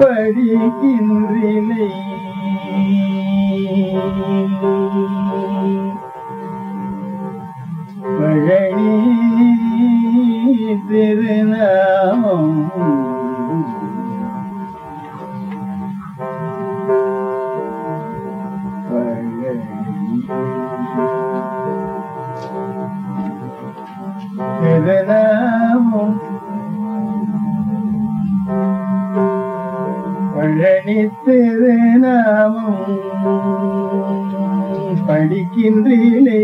படிக்கின்றிலை பழனி திருநாமம் திருநாமம் பழனி திருநாமம் படிக்கின்றீலை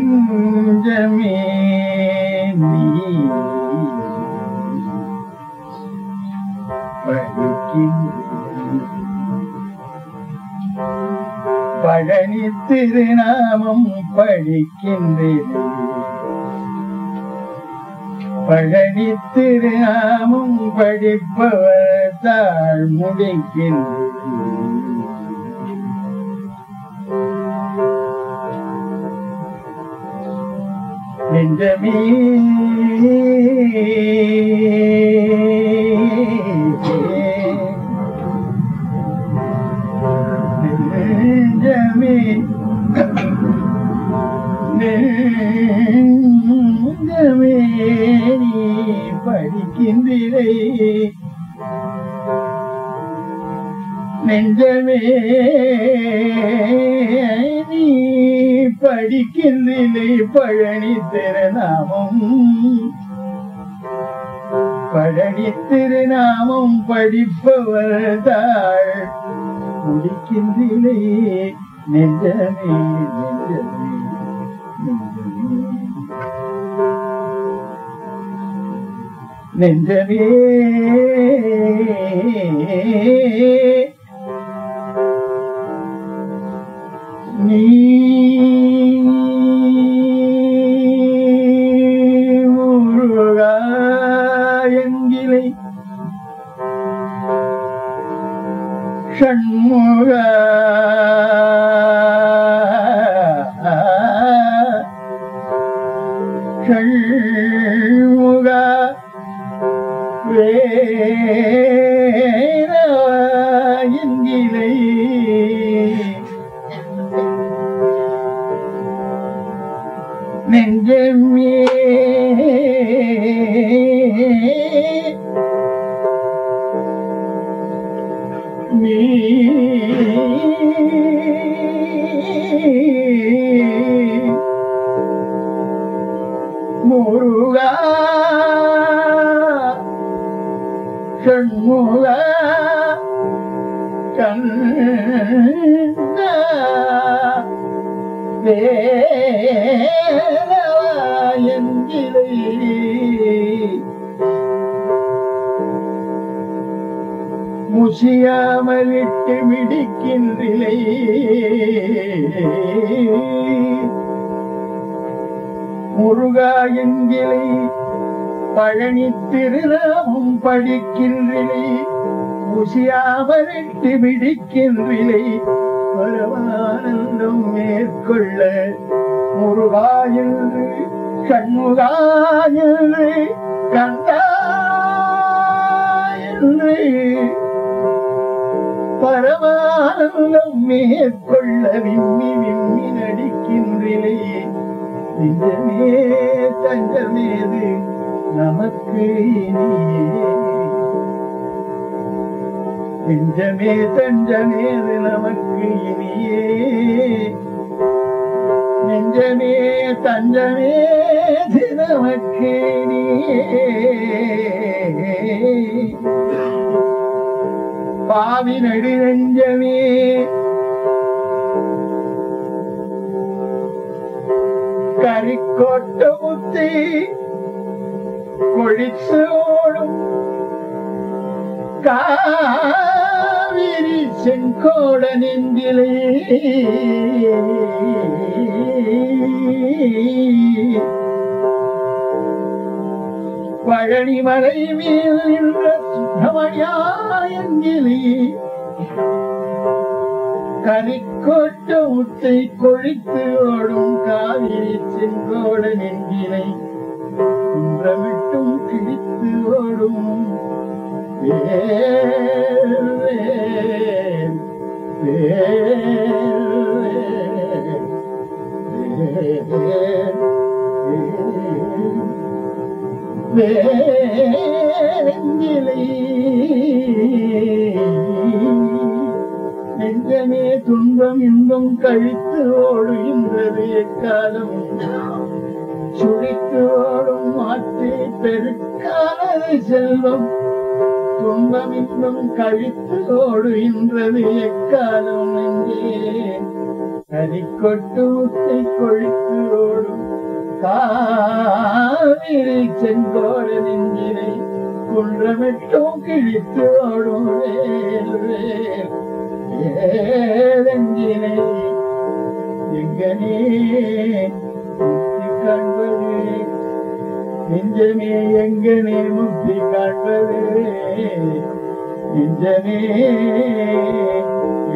நெஞ்சமே நீ பழனி திருநாமம் படிக்கின்றீலை பழனி திருநாமம் படிப்பவர் தாழ் முடிக்கின்றீர்கள் நெஞ்சமே நெஞ்சமே நெஞ்சமே நீ படிக்கின்றீரை நெஞ்சமே நீ படிக்கின்றிலை பழனி திருநாமம் பழனி திருநாமம் படிப்பவர் தாழ் முடிக்கின்றிலை நெஞ்சமே நெஞ்சமே நெஞ்சமே நீ முருகாயங்கிலை ஷண்முக ஷண்முக வேராயங்கிலை நெஞ்சமே நீ முருகா ஷண்முக கந்த வேரவாயங்கிலை முசியாமலிட்டு மிடிக்கின்றிலை முருகாயங்கிலை பழனி திருநாமம் படிக்கின்றிலை முசியாமலிட்டு மிடிக்கின்றிலை பரமானந்தம் மேற்கொள்ள முருகாயன்று ஷண்முகாயன்று கந்தாயன்று பரமானந்தம் மேற்கொள்ள விம்மி விம்மி நடிக்கின்றிலை நெஞ்சமே தஞ்சமேது நமக்கு இனியே நெஞ்சமே தஞ்சமேது நமக்கு இனியே நெஞ்சமே தஞ்சமேது நமக்கு இனியே பாவி நடு நெஞ்சமே கரிக்கோட்ட முத்தி கொழித்து ஓடும் காவிரி செங்கோட நெஞ்சிலே பழனி மலை மேல் நின்ற சுப்பிரமணியாயங்கிலே கரிக்கோட்ட முத்தை கொழித்து ஓடும் காவிரி செங்கோட நெஞ்சிலை குன்றமிட்டும் கிழித்து ஓடும் வேல் வேல் வேலெஞ்சிலை நெஞ்சமே துன்பம் இன்பம் கழித்து ஓடுகின்றது எக்காலம் சுழித்து ஓடும் மாற்றே பெருக்கானது செல்வம் துன்பம் இன்பம் கழித்து ஓடுகின்றது எக்காலம் நெஞ்சே கரிக்கொட்டு முத்தை கொழித்து ஓடும் காவிரி செங்கோட நெஞ்சினை குன்றமிட்டும் கிழித்து ஓடும் வேல் வேல் வேலெஞ்சினை எங்கனே முக்தி காண்பது நெஞ்சமே எங்கனே முக்தி காண்பது நெஞ்சமே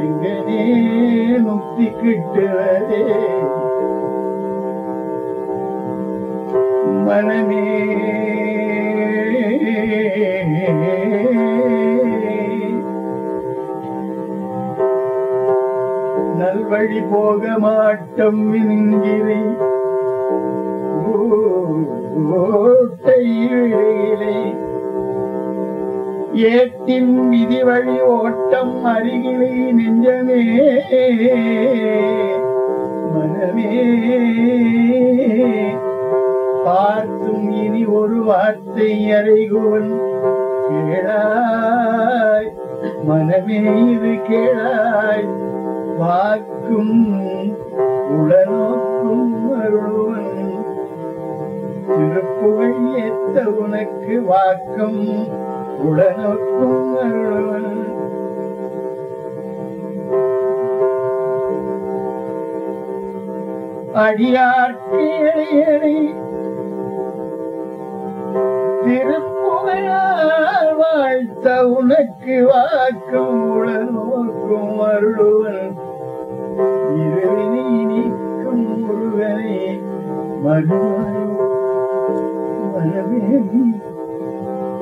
எங்கனே முக்தி கிட்டுவதே மனமே நல்வழி போக மாட்டம் என்கிறே ஓட்டையிலே ஏட்டின் விதி வழி ஓட்டம் அருகிலே நெஞ்சமே மனமே பார்த்தும் இனி ஒரு வார்த்தை அறைகுவன் கேளாய் மனமே இது கேளாய் வாக்கும் உடனோக்கும் அருள்வன் திருப்புகழ் ஏத்த உனக்கு வாக்கும் உடனோக்கும் அருள்வன் அடியாட்சி அடியடி திருப்புகழால் வாழ்த்த உனக்கு வாக்கும் உடனோக்கும் அருள்வன் இருவினை நீக்கும் முருகனை மறுவாயோ மனமே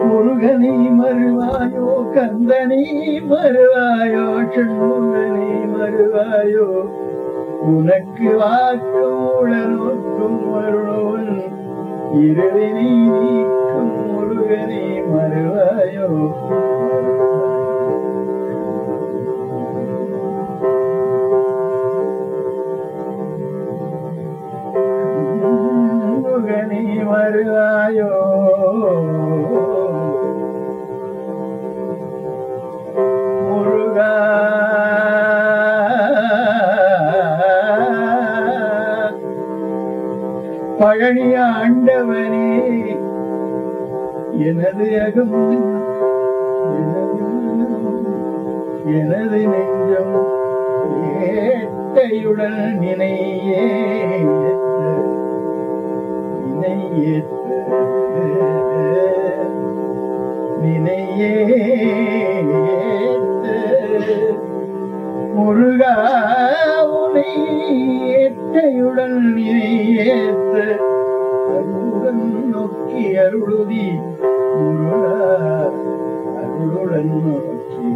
முருகனை மறுவாயோ கந்தனை மறுவாயோ சண்முகனை மறுவாயோ உனக்கு வாக்கும் உடனோக்கும் அருள்வன் இருவினை நீக்கும் முருகனை மறுவாயோ முருகனை மறுவாயோ முருகா பழனி ஆண்டவனே எனது அகம் எனது நெஞ்சம் ஏட்டையுடன் முருகா உனை ஏட்டையுடன் நினையேத்த அருளுடன் நோக்கி அருளுதி முருகா அருளுடன் நோக்கி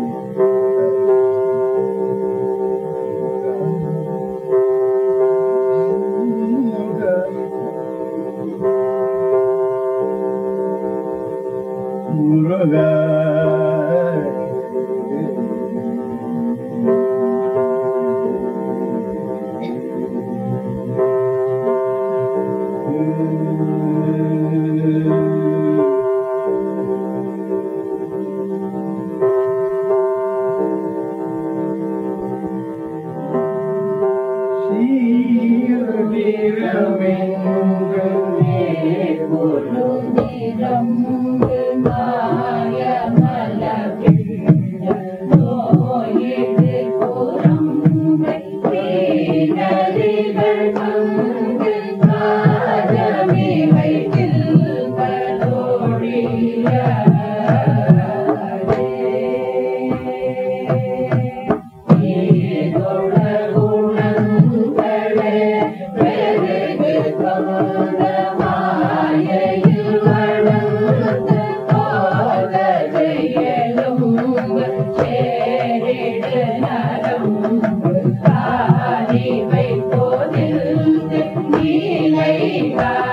முருகா Name Yeah.